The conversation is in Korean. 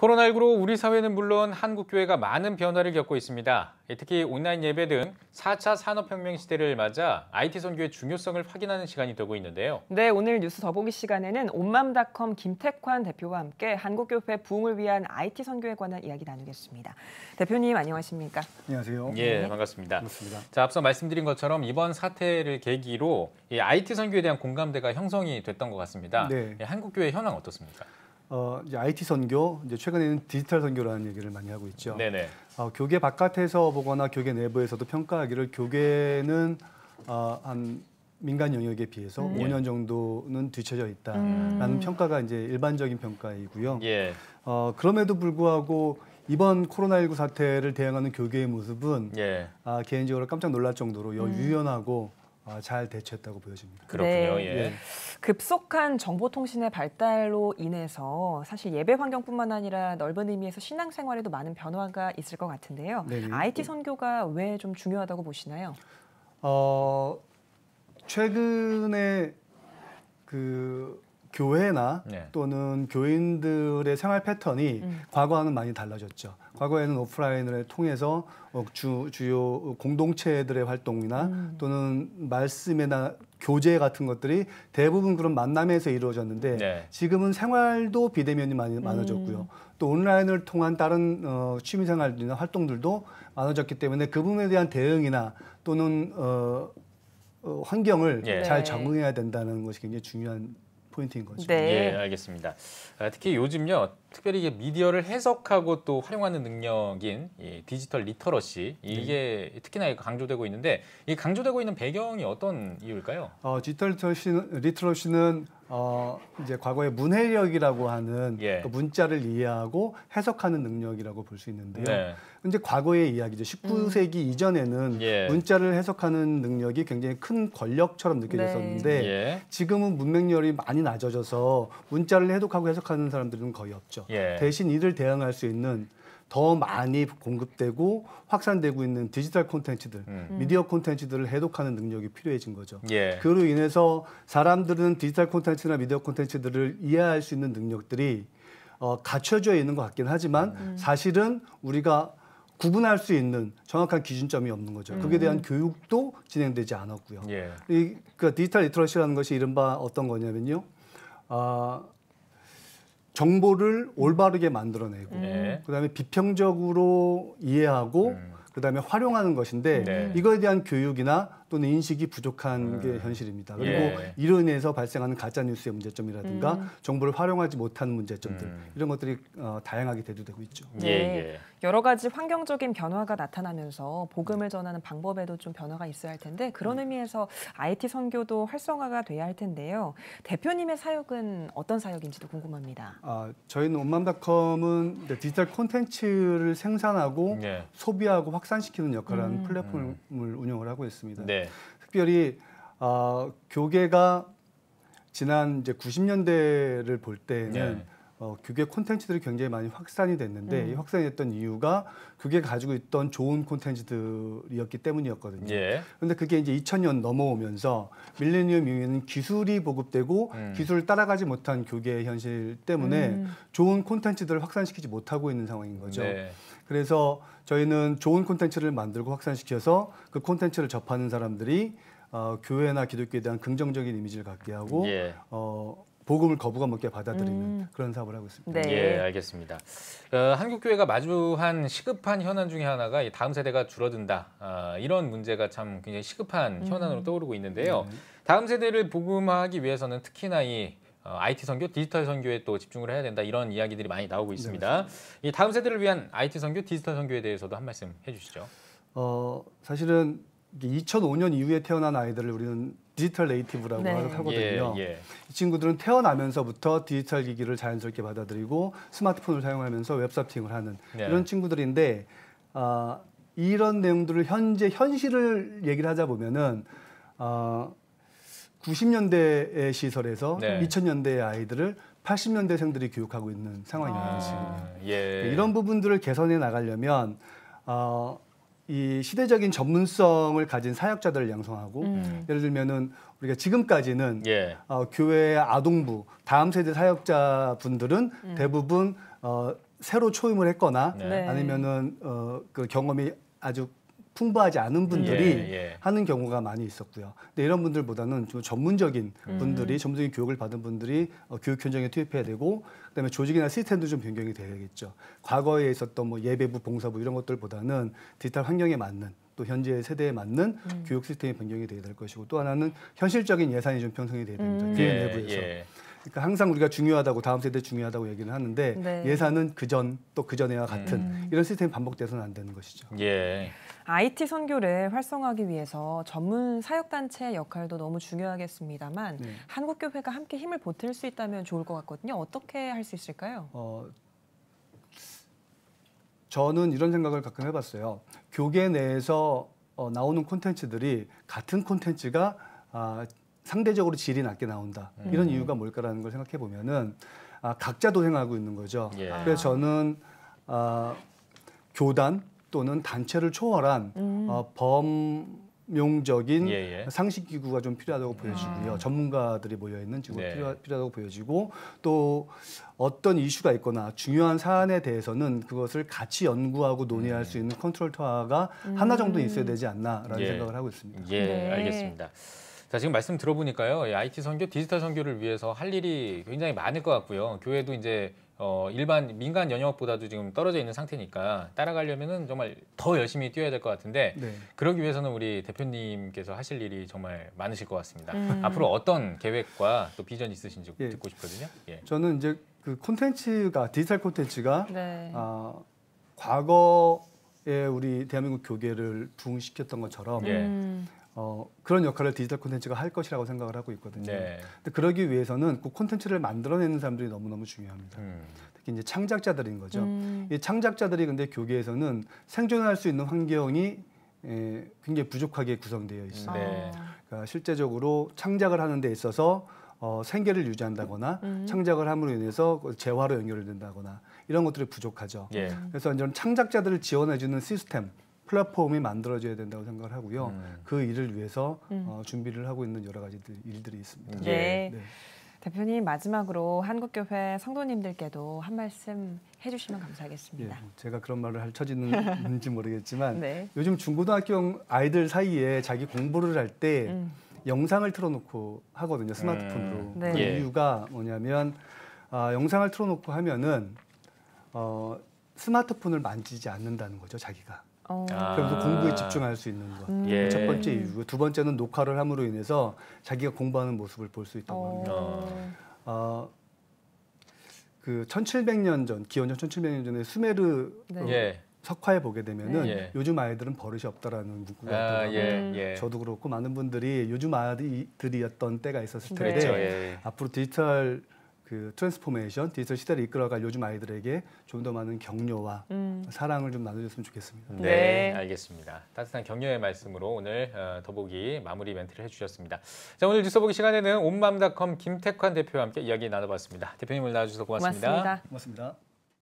코로나19로 우리 사회는 물론 한국교회가 많은 변화를 겪고 있습니다. 특히 온라인 예배 등 4차 산업혁명 시대를 맞아 IT 선교의 중요성을 확인하는 시간이 되고 있는데요. 네, 오늘 뉴스 더보기 시간에는 온맘닷컴 김택환 대표와 함께 한국교회 부흥을 위한 IT 선교에 관한 이야기 나누겠습니다. 대표님 안녕하십니까? 안녕하세요. 예, 반갑습니다. 반갑습니다. 자, 앞서 말씀드린 것처럼 이번 사태를 계기로 이 IT 선교에 대한 공감대가 형성이 됐던 것 같습니다. 네. 한국교회 현황 어떻습니까? 이제 IT 선교, 이제 최근에는 디지털 선교라는 얘기를 많이 하고 있죠. 네네. 교계 바깥에서 보거나 교계 내부에서도 평가하기를 교계는 한 민간 영역에 비해서 5년 정도는 뒤처져 있다라는 평가가 이제 일반적인 평가이고요. 예. 그럼에도 불구하고 이번 코로나19 사태를 대응하는 교계의 모습은 예. 개인적으로 깜짝 놀랄 정도로 유연하고 잘 대처했다고 보여집니다. 그렇군요. 네. 예. 급속한 정보통신의 발달로 인해서 사실 예배 환경뿐만 아니라 넓은 의미에서 신앙생활에도 많은 변화가 있을 것 같은데요. 네네. IT 선교가 왜 좀 중요하다고 보시나요? 최근에 그 교회나 네. 또는 교인들의 생활 패턴이 과거와는 많이 달라졌죠. 과거에는 오프라인을 통해서 주요 공동체들의 활동이나 또는 말씀이나 교제 같은 것들이 대부분 그런 만남에서 이루어졌는데 네. 지금은 생활도 비대면이 많이 많아졌고요. 또 온라인을 통한 다른 취미생활이나 활동들도 많아졌기 때문에 그 부분에 대한 대응이나 또는 환경을 예. 잘 네. 적응해야 된다는 것이 굉장히 중요한 포인트인 거죠. 네. 예, 알겠습니다. 특히 요즘요, 특별히 이게 미디어를 해석하고 또 활용하는 능력인 이 디지털 리터러시, 이게 특히나 강조되고 있는데, 이 강조되고 있는 배경이 어떤 이유일까요? 디지털 리터러시는 이제 과거의 문해력이라고 하는 예. 그 문자를 이해하고 해석하는 능력이라고 볼 수 있는데요. 네. 근데 과거의 이야기죠. 19세기 이전에는 예. 문자를 해석하는 능력이 굉장히 큰 권력처럼 느껴졌었는데 예. 지금은 문맹률이 많이 낮아져서 문자를 해독하고 해석하는 사람들은 거의 없죠. 예. 대신 이를 대응할 수 있는 더 많이 공급되고 확산되고 있는 디지털 콘텐츠들, 미디어 콘텐츠들을 해독하는 능력이 필요해진 거죠. 예. 그로 인해서 사람들은 디지털 콘텐츠나 미디어 콘텐츠들을 이해할 수 있는 능력들이 갖춰져 있는 것 같긴 하지만 사실은 우리가 구분할 수 있는 정확한 기준점이 없는 거죠. 그에 대한 교육도 진행되지 않았고요. 예. 그 디지털 리터러시라는 것이 이른바 어떤 거냐면요. 정보를 올바르게 만들어내고 그다음에 비평적으로 이해하고 그다음에 활용하는 것인데 네. 이거에 대한 교육이나 또는 인식이 부족한 게 현실입니다. 그리고 예. 이로 인해서 발생하는 가짜 뉴스의 문제점이라든가 정보를 활용하지 못하는 문제점들 이런 것들이 다양하게 대두되고 있죠. 예. 예. 여러 가지 환경적인 변화가 나타나면서 복음을 전하는 방법에도 좀 변화가 있어야 할 텐데 그런 의미에서 IT 선교도 활성화가 돼야 할 텐데요. 대표님의 사역은 어떤 사역인지도 궁금합니다. 저희는 온맘닷컴은 디지털 콘텐츠를 생산하고 예. 소비하고 확산시키는 역할을 하는 플랫폼을 운영을 하고 있습니다. 네. 특별히 교계가 지난 이제 90년대를 볼 때는 네. 교계 콘텐츠들이 굉장히 많이 확산이 됐는데 이 확산이 됐던 이유가 교계가 가지고 있던 좋은 콘텐츠들이었기 때문이었거든요. 그런데 그게 이제 2000년 넘어오면서 밀레니엄 이후에는 기술이 보급되고 기술을 따라가지 못한 교계의 현실 때문에 좋은 콘텐츠들을 확산시키지 못하고 있는 상황인 거죠. 네. 그래서 저희는 좋은 콘텐츠를 만들고 확산시켜서 그 콘텐츠를 접하는 사람들이 교회나 기독교에 대한 긍정적인 이미지를 갖게 하고 예. 복음을 거부감 없게 받아들이는 그런 사업을 하고 있습니다. 네. 예, 알겠습니다. 한국교회가 마주한 시급한 현안 중에 하나가 이 다음 세대가 줄어든다. 이런 문제가 참 굉장히 시급한 현안으로 떠오르고 있는데요. 다음 세대를 복음화하기 위해서는 특히나 이 IT 선교, 디지털 선교에 또 집중을 해야 된다. 이런 이야기들이 많이 나오고 있습니다. 이 다음 세대를 위한 IT 선교, 디지털 선교에 대해서도 한 말씀 해주시죠. 사실은 2005년 이후에 태어난 아이들을 우리는 디지털 네이티브라고 하거든요. 예. 이 친구들은 태어나면서부터 디지털 기기를 자연스럽게 받아들이고 스마트폰을 사용하면서 웹서핑을 하는 이런 친구들인데 이런 내용들을 현실을 얘기를 하자 보면은 90년대의 시설에서 2000년대의 아이들을 80년대생들이 교육하고 있는 상황이라는 식입니다. 이런 부분들을 개선해 나가려면 이 시대적인 전문성을 가진 사역자들을 양성하고 예를 들면은 우리가 지금까지는 교회 아동부 다음 세대 사역자분들은 대부분 새로 초임을 했거나 네. 아니면은 그 경험이 아주 풍부하지 않은 분들이 하는 경우가 많이 있었고요. 근데 이런 분들보다는 좀 전문적인 분들이 전문적인 교육을 받은 분들이 교육 현장에 투입해야 되고, 그다음에 조직이나 시스템도 좀 변경이 돼야겠죠. 과거에 있었던 뭐 예배부, 봉사부 이런 것들보다는 디지털 환경에 맞는 또 현재 세대에 맞는 교육 시스템이 변경이 돼야 될 것이고, 또 하나는 현실적인 예산이 좀 편성이 돼야 됩니다. 교회 내부에서. 그러니까 항상 우리가 중요하다고 다음 세대 중요하다고 얘기는 하는데 네. 예산은 그전 또 그전에와 같은 이런 시스템이 반복돼서는 안 되는 것이죠. IT 선교를 활성화하기 위해서 전문 사역단체의 역할도 너무 중요하겠습니다만 한국교회가 함께 힘을 보탤 수 있다면 좋을 것 같거든요. 어떻게 할 수 있을까요? 저는 이런 생각을 가끔 해봤어요. 교계 내에서 나오는 콘텐츠들이 같은 콘텐츠가 상대적으로 질이 낮게 나온다. 이런 이유가 뭘까라는 걸 생각해 보면은 각자 도생하고 있는 거죠. 그래서 저는 교단 또는 단체를 초월한 범용적인 상식기구가 좀 필요하다고 보여지고요. 전문가들이 모여있는 기구가 필요하다고 보여지고, 또 어떤 이슈가 있거나 중요한 사안에 대해서는 그것을 같이 연구하고 논의할 수 있는 컨트롤 타워가 하나 정도 있어야 되지 않나라는 생각을 하고 있습니다. 알겠습니다. 자, 지금 말씀 들어보니까요, IT 선교, 디지털 선교를 위해서 할 일이 굉장히 많을 것 같고요. 교회도 이제 일반 민간 연영업보다도 지금 떨어져 있는 상태니까 따라가려면은 정말 더 열심히 뛰어야 될 것 같은데, 그러기 위해서는 우리 대표님께서 하실 일이 정말 많으실 것 같습니다. 앞으로 어떤 계획과 또 비전이 있으신지 듣고 싶거든요. 저는 이제 그 콘텐츠가, 디지털 콘텐츠가 과거에 우리 대한민국 교계를 부흥시켰던 것처럼 그런 역할을 디지털 콘텐츠가 할 것이라고 생각을 하고 있거든요. 근데 그러기 위해서는 그 콘텐츠를 만들어내는 사람들이 너무너무 중요합니다. 특히 이제 창작자들인 거죠. 이 창작자들이 근데 교계에서는 생존할 수 있는 환경이 굉장히 부족하게 구성되어 있어요. 그러니까 실제적으로 창작을 하는 데 있어서 생계를 유지한다거나 창작을 함으로 인해서 재화로 연결된다거나 이런 것들이 부족하죠. 그래서 이런 창작자들을 지원해주는 시스템, 플랫폼이 만들어져야 된다고 생각을 하고요. 그 일을 위해서 준비를 하고 있는 여러 가지 일들이 있습니다. 대표님, 마지막으로 한국교회 성도님들께도 한 말씀 해주시면 감사하겠습니다. 제가 그런 말을 할 처지는지 모르겠지만 요즘 중고등학교 아이들 사이에 자기 공부를 할 때 영상을 틀어놓고 하거든요. 스마트폰으로. 이유가 뭐냐면 영상을 틀어놓고 하면은 스마트폰을 만지지 않는다는 거죠, 자기가. 그러면서 공부에 집중할 수 있는 것. 첫 번째 이유고, 두 번째는 녹화를 함으로 인해서 자기가 공부하는 모습을 볼 수 있다고 합니다. 그 1700년 전, 기원전 1700년 전에 수메르 석화에 보게 되면은 요즘 아이들은 버릇이 없다라는 문구가 있더라고요. 저도 그렇고 많은 분들이 요즘 아이들이었던 때가 있었을 텐데 앞으로 디지털 그 트랜스포메이션, 디지털 시대를 이끌어갈 요즘 아이들에게 좀 더 많은 격려와 사랑을 좀 나눠줬으면 좋겠습니다. 네, 알겠습니다. 따뜻한 격려의 말씀으로 오늘 더보기 마무리 멘트를 해주셨습니다. 자, 오늘 뉴스 보기 시간에는 온맘닷컴 김택환 대표와 함께 이야기 나눠봤습니다. 대표님 오늘 나와주셔서 고맙습니다. 고맙습니다.